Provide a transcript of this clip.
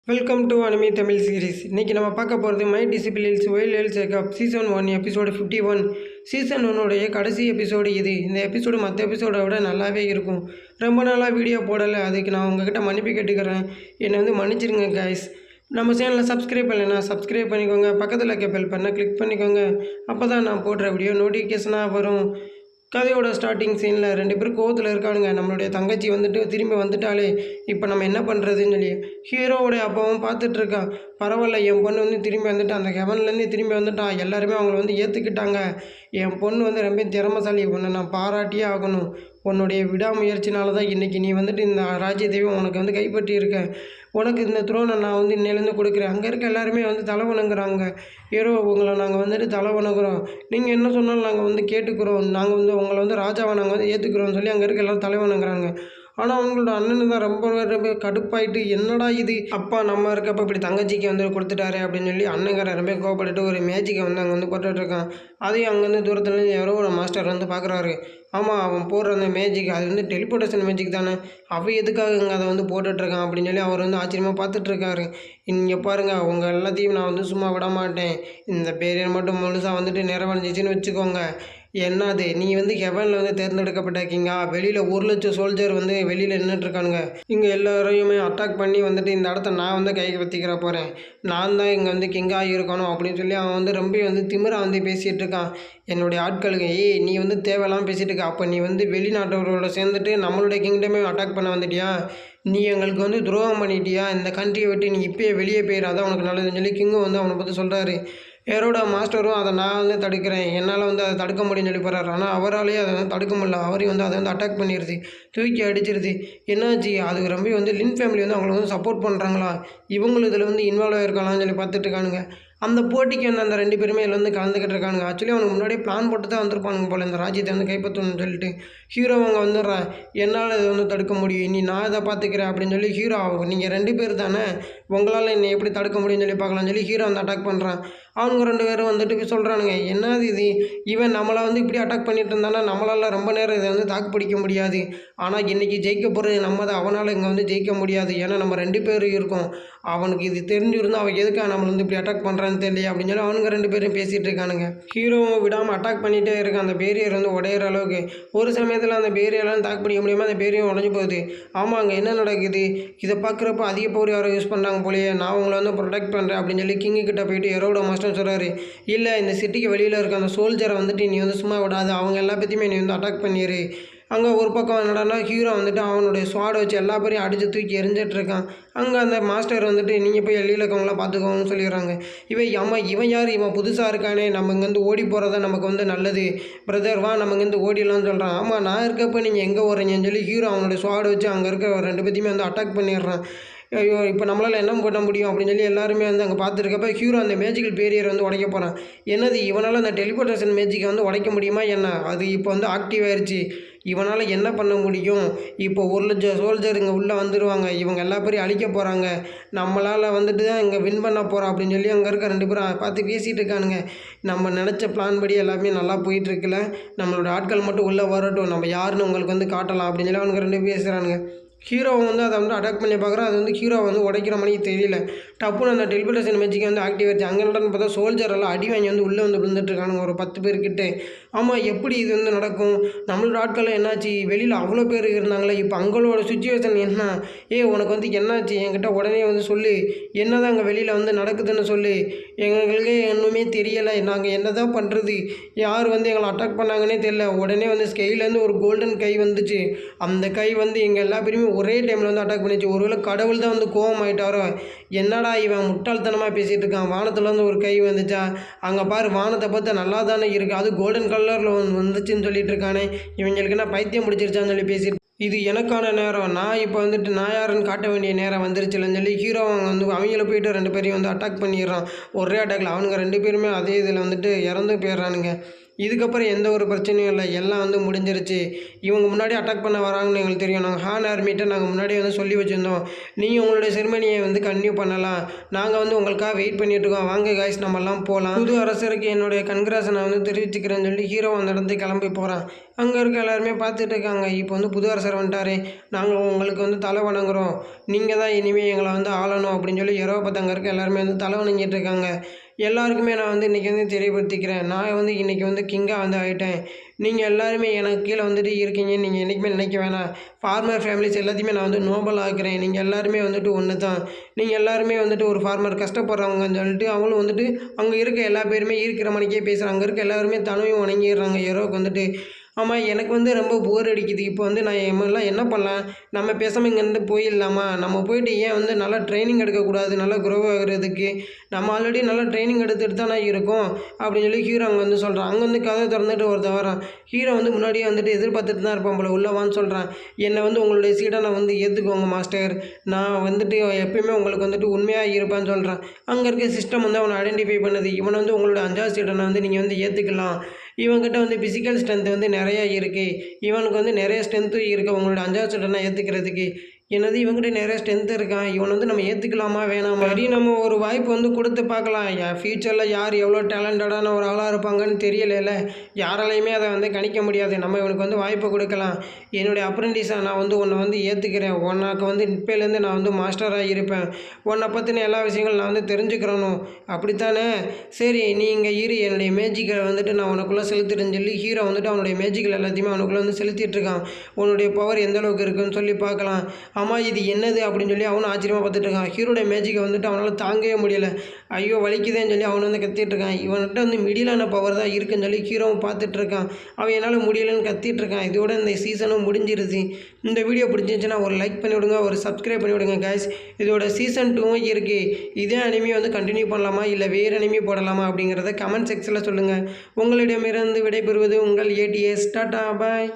Welcome to anime Tamil series. இன்றைக்கி நம்ம பார்க்க போகிறது my disciplines will shake up season 1 episode 51. Season 1 கடைசி எபிசோடு இது. இந்த எபிசோடு மற்ற எபிசோடை விட நல்லாவே இருக்கும். ரொம்ப நாளாக வீடியோ போடலை, அதுக்கு நான் உங்ககிட்ட மன்னிப்பு கேட்டுக்கிறேன். என்னை மன்னிச்சிருங்க கைஸ். நம்ம சேனலில் சப்ஸ்கிரைப் பண்ணலைன்னா சப்ஸ்கிரைப் பண்ணிக்கோங்க, பக்கத்தில் இருக்க பெல் பண்ண கிளிக் பண்ணிக்கோங்க. அப்போ தான் நான் போடுற வீடியோ நோட்டிஃபிகேஷனாக வரும். கதையோட ஸ்டார்டிங் சீனில் 2 பேர் கோவத்தில் இருக்கானுங்க. நம்மளுடைய தங்கச்சி திரும்பி வந்துட்டாலே இப்போ நம்ம என்ன பண்ணுறதுன்னு சொல்லி ஹீரோவோடைய அப்பாவும் பார்த்துட்ருக்கான். பரவாயில்ல, என் பொண்ணு திரும்பி வந்துட்டான், அந்த ஹெவன்லேருந்து திரும்பி வந்துட்டான், எல்லாருமே அவங்கள ஏற்றுக்கிட்டாங்க. என் பொண்ணு ரொம்ப திறமைசாலி, உன்னை நான் பாராட்டியே ஆகணும். உன்னுடைய விடாமுயற்சினால தான் இன்றைக்கி நீ இந்த ராஜ்யத்தையும் உனக்கு கைப்பற்றியிருக்க. உனக்கு இந்த த்ரோனை நான் இன்னையிலேருந்து கொடுக்குறேன். அங்கே இருக்க எல்லாருமே தலை வணங்குறாங்க. ஹீரோ, உங்களை நாங்கள் தலை வணங்குறோம், நீங்கள் என்ன சொன்னாலும் நாங்கள் கேட்டுக்கிறோம், நாங்கள் உங்களை ராஜாவை நாங்கள் ஏற்றுக்கிறோம்னு சொல்லி அங்கே இருக்க எல்லோரும் தலை வணங்குறாங்க. ஆனால் அவங்களோட அண்ணனு தான் ரொம்ப கடுப்பாயிட்டு, என்னடா இது, அப்பா நம்ம இருக்கப்போ இப்படி தங்கச்சிக்கு கொடுத்துட்டாரு அப்படின்னு சொல்லி அண்ணங்கார ரொம்ப கோவப்பட்டுட்டு ஒரு மேஜிக்கை அங்கே போட்டுட்ருக்கான். அதையும் அங்கேருந்து தூரத்துலேருந்து யாரோ ஒரு மாஸ்டர் பார்க்குறாரு. ஆமாம், அவன் போடுற அந்த மேஜிக் அது டெலிபோர்டேஷன் மேஜிக் தானே, அவன் எதுக்காக இங்கே அதை போட்டுட்ருக்கான் அப்படின்னு சொல்லி அவர் ஆச்சரியமாக பார்த்துட்ருக்காரு. இங்கே பாருங்கள், அவங்க எல்லாத்தையும் நான் சும்மா விட மாட்டேன். இந்த பேரியர் மட்டும் முழுசாக நிறைவடைஞ்சிச்சின்னு வச்சுக்கோங்க. என்னது, நீ ஹெவனில் தேர்ந்தெடுக்கப்பட்ட கிங்கா? வெளியில் 1,00,000 சோல்ஜர் வெளியில் நின்றுட்டுருக்கானுங்க. இங்கே எல்லோரையுமே அட்டாக் பண்ணி இந்த இடத்த நான் கைக்கு வத்திக்கிற போகிறேன். நான் தான் இங்கே கிங்காக இருக்கணும் அப்படின்னு சொல்லி அவன் ரொம்ப திமிராக பேசிகிட்டு இருக்கான். என்னுடைய ஆட்களுக்கு, நீ தேவையில்லாமல் பேசிகிட்டு இருக்க. அப்போ நீ வெளிநாட்டவர்களோட சேர்ந்துட்டு நம்மளுடைய கிங்டமே அட்டாக் பண்ண வந்துட்டியா? நீ எங்களுக்கு துரோகம் பண்ணிட்டியா? இந்த கண்ட்ரியை விட்டு நீ இப்போயே வெளியே போயிடாதான் உனக்கு நல்லதுன்னு சொல்லி கிங்கும் அவனை பற்றி சொல்கிறாரு. யாரோட மாஸ்டரும் அதை நான் தடுக்கிறேன், என்னால் அதை தடுக்க முடியும்னு சொல்லி போகிறாரு. ஆனால் அவராலேயே அதை தடுக்க முடியல. அவரையும் அதை அட்டாக் பண்ணிடுது, தூக்கி அடிச்சிருது. என்னாச்சு, அது ரொம்ப லின் ஃபேமிலி அவங்களுக்கு சப்போர்ட் பண்ணுறாங்களா, இவங்களும் இதில் இன்வால்வ் ஆகிருக்கலாம்னு சொல்லி பார்த்துட்டு இருக்கானுங்க. அந்த போட்டிக்கு அந்த 2 பேருமே இதில் கலந்துக்கிட்டு இருக்கானுங்க. ஆக்சுவலி அவனுக்கு முன்னாடியே பிளான் போட்டு தான் வந்திருப்பானுங்க போல், இந்த ராஜ்யத்தை கைப்பற்றணும்னு சொல்லிட்டு. ஹீரோ அவங்க வந்துடுறான், என்னால் இதை தடுக்க முடியும், இனி நான் இதை பார்த்துக்கிறேன் அப்படின்னு சொல்லி ஹீரோ, நீங்கள் 2 பேர் தானே, உங்களால் என்னை எப்படி தடுக்க முடியும்னு சொல்லி பார்க்கலாம்னு சொல்லி ஹீரோ அட்டாக் பண்ணுறான். அவனுங்க 2 பேரும் சொல்கிறானுங்க, என்னது இது, இவன் நம்மளை இப்படி அட்டாக் பண்ணிட்டு இருந்தானா நம்மளால் ரொம்ப நேரம் இதை தாக்கு பிடிக்க முடியாது. ஆனால் இன்றைக்கி ஜெயிக்க போகிறது நம்ம தான், அவனால் இங்கே ஜெயிக்க முடியாது. ஏன்னா நம்ம 2 பேர் இருக்கோம். அவனுக்கு இது தெரிஞ்சிருந்தால் அவன் எதுக்காக நம்மளை இப்படி அட்டாக் பண்ணுறான்னு தெரியல அப்படின்னு சொல்லி அவனுங்க 2 பேரும் பேசிகிட்டு இருக்கானுங்க. ஹீரோவும் விடாமல் அட்டாக் பண்ணிகிட்டே இருக்கான். அந்த பேரியர் உடையிற அளவுக்கு ஒரு சமயத்தில் அந்த பேரியெல்லாம் தாக்கு பிடிக்க முடியாமல் அந்த பேரியும் உடஞ்சி போகுது. ஆமாம், அங்கே என்ன நடக்குது, இதை பார்க்குறப்ப அதிக பவர் யாரோ யூஸ் பண்ணுறாங்க போலேயே, நான் உங்களை ப்ரொடெக்ட் பண்ணுறேன் அப்படின்னு சொல்லி கிங்கிட்ட போயிட்டு யாரோட மாஸ்டர் சொல்கிறாரு. இல்லை, இந்த சிட்டிக்கு வெளியில் இருக்க அந்த சோல்ஜரை நீ சும்மா விடாது, அவங்க எல்லா பற்றியுமே நீ அட்டாக் பண்ணிடு. அங்கே ஒரு பக்கம் என்னடானா ஹீரோ அவனுடைய ஸ்வாடை வச்சு எல்லா பேரையும் அடித்து தூக்கி எரிஞ்சிட்ருக்கான். அங்கே அந்த மாஸ்டர் நீங்கள் போய் வெளியில் இருக்கவங்களாம் பார்த்துக்கோங்கன்னு சொல்லிடுறாங்க. இவன் யார், இவன் புதுசாக இருக்கானே, நம்ம இங்கேருந்து ஓடி போகிறதா நமக்கு நல்லது, பிரதர் வா நம்ம இங்கேருந்து ஓடிடலாம்னு சொல்கிறான். ஆமாம், நான் இருக்கப்போ நீங்கள் எங்கே ஓடுறீங்கன்னு சொல்லி ஹீரோ அவனுடைய ஸ்வாடை வச்சு அங்கே இருக்க 2 பேத்தையுமே அட்டாக் பண்ணிடுறான். ஐயோ, இப்போ நம்மளால் என்ன பண்ண முடியும் அப்படின்னு சொல்லி எல்லாருமே அங்கே பார்த்துருக்கப்ப ஹீரோ அந்த மேஜிக்கல் பேரியர் உடைக்க போகிறான். என்னது, இவனால் அந்த டெலிபோர்டேஷன் மேஜிக்கை உடைக்க முடியுமா என்ன? அது இப்போ ஆக்டிவ் ஆயிடுச்சு. இவனால் என்ன பண்ண முடியும்? இப்போ 1,00,000 சோல்ஜர் இங்கே உள்ளே வந்துடுவாங்க, இவங்க எல்லா பேரையும் அழிக்க போகிறாங்க, நம்மளால் தான் இங்கே வின் பண்ண போகிறோம் அப்படின்னு சொல்லி அங்கே இருக்க 2 பேரும் பார்த்து பேசிகிட்டு இருக்கானுங்க. நம்ம நினச்ச பிளான் படி எல்லாமே நல்லா போயிட்டுருக்குல்ல, நம்மளோட ஆட்கள் மட்டும் உள்ளே வரட்டும், நம்ம யாருன்னு உங்களுக்கு காட்டலாம் அப்படின்னு சொல்லி அவனுக்கு 2 பேசுகிறானுங்க. ஹீரோ அதை அட்டாக் பண்ணி பார்க்குறான். அது ஹீரோ உடைக்கிற மாதிரி தெரியல. டப்புன்னு அந்த டெலிபோர்டேஷன் மேஜிக்கை ஆக்டிவ் ஆச்சு. அங்கே நடன்னு பார்த்தா சோல்ஜர் எல்லாம் அடி வாங்கி உள்ளே விழுந்துட்டுருக்கானுங்க, ஒரு 10 பேர்கிட்ட. ஆமாம், எப்படி இது நடக்கும், நம்மளோட ஆட்கள் என்னாச்சு, வெளியில் அவ்வளோ பேர் இருந்தாங்களே, இப்போ அவங்களோட சுச்சுவேஷன் என்ன, உனக்கு என்னாச்சு, என்கிட்ட உடனே சொல்லு, என்ன தான் அங்கே வெளியில் நடக்குதுன்னு சொல்லு, எங்களுக்கே இன்னுமே தெரியலை, நாங்கள் என்ன தான் பண்ணுறது, யார் எங்களை அட்டாக் பண்ணாங்கன்னே தெரியல. உடனே ஸ்கைலேருந்து ஒரு கோல்டன் கை வந்துச்சு. அந்த கை எங்கள் எல்லா பேருமே ஒரே டைமில் அட்டாக் பண்ணிச்சு. ஒருவேளை கடவுள் தான் கோவம் ஆகிட்டாரோ, என்னடா இவன் முட்டாள்தனமாக பேசிகிட்டு இருக்கான், வானத்துலேருந்து ஒரு கை வந்துச்சா, அங்கே பாரு வானத்தை பார்த்தா நல்லா தானே இருக்குது, அது கோல்டன் கலரில் வந்துச்சுன்னு சொல்லிட்டு இருக்கானே, இவங்களுக்கு என்ன பைத்தியம் பிடிச்சிருச்சான்னு சொல்லி பேசிட்டு, இது எனக்கான நேரம், நான் இப்போ நான் யாருன்னு காட்ட வேண்டிய நேரம் வந்துருச்சுலன்னு சொல்லி ஹீரோ அவங்கள போயிட்டு 2 பேரையும் அட்டாக் பண்ணிடுறான். ஒரே அட்டாக்ல அவனுங்க 2 பேருமே அதே இதில் இறந்து போயிடுறானுங்க. இதுக்கப்புறம் எந்த ஒரு பிரச்சனையும் இல்லை, எல்லாம் வந்து முடிஞ்சிருச்சு. இவங்க முன்னாடி அட்டாக் பண்ண வராங்கன்னு எங்களுக்கு தெரியும். நாங்கள் ஹான் ஆர்மிட்ட நாங்கள் முன்னாடியே வந்து சொல்லி வச்சுருந்தோம். நீங்கள் உங்களுடைய செரிமனியை வந்து கன்டினியூ பண்ணலாம். நாங்கள் வந்து உங்களுக்காக வெயிட் பண்ணிகிட்ருக்கோம். வாங்க காய்ஸ் நம்மலாம் போகலாம். புது அரசருக்கு என்னுடைய கன்கிராஸை நான் வந்து தெரிவிச்சுக்கிறேன்னு சொல்லி ஹீரோ அந்த இடத்துக்கு கிளம்பி போகிறான். அங்கே இருக்க எல்லாருமே பார்த்துட்டு இருக்காங்க. இப்போ வந்து புது அரசர் வந்துட்டார், நாங்கள் உங்களுக்கு வந்து தலை வணங்குறோம், நீங்கள் தான் இனிமேல் எங்களை வந்து ஆளணும் அப்படின்னு சொல்லி ஹீரோவை பார்த்து அங்கே இருக்க எல்லாருமே வந்து தலை வணங்கிட்டு இருக்காங்க. எல்லாருக்குமே நான் வந்து இன்றைக்கி வந்து தெரியப்படுத்திக்கிறேன், நான் வந்து இன்றைக்கி வந்து கிங்காக வந்து ஆகிட்டேன். நீங்கள் எல்லாருமே எனக்கு கீழே வந்துட்டு இருக்கீங்க, நீங்கள் என்றைக்குமே நினைக்க வேணாம். ஃபார்மர் ஃபேமிலிஸ் எல்லாத்தையுமே நான் வந்து நோபல் ஆக்குறேன். நீங்கள் எல்லாருமே வந்துட்டு ஒன்று தான். நீங்கள் எல்லாருமே வந்துட்டு ஒரு ஃபார்மர் கஷ்டப்படுறவங்கன்னு சொல்லிட்டு அவங்களும் வந்துட்டு அங்கே இருக்க எல்லா பேருமே இருக்கிற மணிக்கே பேசுகிறாங்க. அங்கே இருக்க எல்லாருமே தனவையும் வணங்கிடுறாங்க ஹீரோவுக்கு வந்துட்டு. ஆமாம், எனக்கு வந்து ரொம்ப போர் அடிக்குது. இப்போ வந்து நான் எல்லாம் என்ன பண்ணலாம், நம்ம பேசாமல் இங்கேருந்து போயிடலாமா, நம்ம போயிட்டு ஏன் வந்து நல்லா ட்ரைனிங் எடுக்கக்கூடாது, நல்லா க்ரோ ஆகிறதுக்கு நம்ம ஆல்ரெடி நல்லா ட்ரைனிங் எடுத்துகிட்டு தானே இருக்கோம் அப்படின்னு சொல்லி ஹீரோ அங்கே வந்து சொல்கிறான். அங்கே வந்து கதை திறந்துட்டு ஒருத்தன் வரான். ஹீரோ வந்து முன்னாடியே வந்துட்டு எதிர்பார்த்துட்டு தான் இருப்பான் போல. உள்ளவான்னு சொல்கிறான். என்னை வந்து உங்களுடைய சீடை நான் வந்து ஏற்றுக்கோங்க மாஸ்டர், நான் வந்துட்டு எப்பயுமே உங்களுக்கு வந்துட்டு உண்மையாக இருப்பேன்னு சொல்கிறான். அங்கே இருக்க சிஸ்டம் வந்து அவனை ஐடென்டிஃபை பண்ணுது. இவனை வந்து உங்களோட 5வது சீடனை வந்து நீங்கள் வந்து ஏற்றுக்கலாம். இவன்கிட்ட வந்து ஃபிசிக்கல் ஸ்ட்ரென்த் வந்து நிறையா இருக்குது, இவனுக்கு வந்து நிறைய ஸ்ட்ரென்த்து இருக்குது உங்களோட 5வது சீடனை ஏற்றுக்கிறதுக்கு. என்னது இவங்ககிட்ட நிறைய ஸ்ட்ரென்த் இருக்கான், இவனை வந்து நம்ம ஏற்றுக்கலாமா வேணாமா? சரி, நம்ம ஒரு வாய்ப்பு வந்து கொடுத்து பார்க்கலாம். என் ஃப்யூச்சரில் யார் எவ்வளோ டேலண்டடான ஒரு ஆளாக இருப்பாங்கன்னு தெரியலைல்ல, யாராலையுமே அதை வந்து கணிக்க முடியாது. நம்ம இவனுக்கு வந்து வாய்ப்பு கொடுக்கலாம். என்னுடைய அப்ரெண்டிஸாக நான் வந்து உன்னை வந்து ஏற்றுக்கிறேன். உனக்கு வந்து இப்போலேருந்து நான் வந்து மாஸ்டராக இருப்பேன். உன்னை பற்றின எல்லா விஷயங்களும் நான் வந்து தெரிஞ்சுக்கிறணும், அப்படித்தானே? சரி, நீ இங்கே இரு, என்னுடைய மேஜிக்கை வந்துட்டு நான் உனக்குள்ளே செலுத்திடுன்னு சொல்லி ஹீரோ வந்துட்டு அவனுடைய மேஜிக்கல் எல்லாத்தையுமே அவனுக்குள்ளே வந்து செலுத்திட்டு இருக்கான். உன்னுடைய பவர் எந்த அளவுக்கு இருக்குன்னு சொல்லி பார்க்கலாம். ஆமாம், இது என்னது அப்படின்னு சொல்லி அவனும் ஆச்சரியமாக பார்த்துட்டு இருக்கான். ஹீரோடைய மேஜிக்கை வந்துட்டு அவனால் தாங்கவே முடியலை. ஐயோ வலிக்குதேன்னு சொல்லி அவனை வந்து கத்திட்டு இருக்கான். இவன்கிட்ட வந்து மிடிலான பவர் தான் இருக்குன்னு சொல்லி ஹீரோவும் பார்த்துட்டு இருக்கான். அவன் என்னால் முடியலைன்னு கத்திட்டு இருக்கான். இதோட இந்த சீசனும் முடிஞ்சிருச்சு. இந்த வீடியோ பிடிச்சிருந்துச்சுன்னா ஒரு லைக் பண்ணிவிடுங்க, ஒரு சப்ஸ்கிரைப் பண்ணிவிடுங்க கைஸ். இதோட சீசன் 2 இருக்குது. இதே அனிமே வந்து கண்டினியூ பண்ணலாமா இல்லை வேறு அனிமே போடலாமா அப்படிங்கிறத கமெண்ட் செக்ஷனில் சொல்லுங்கள். உங்களிடமிருந்து விடைபெறுவது உங்கள் ATS. டாட்டா பாய்.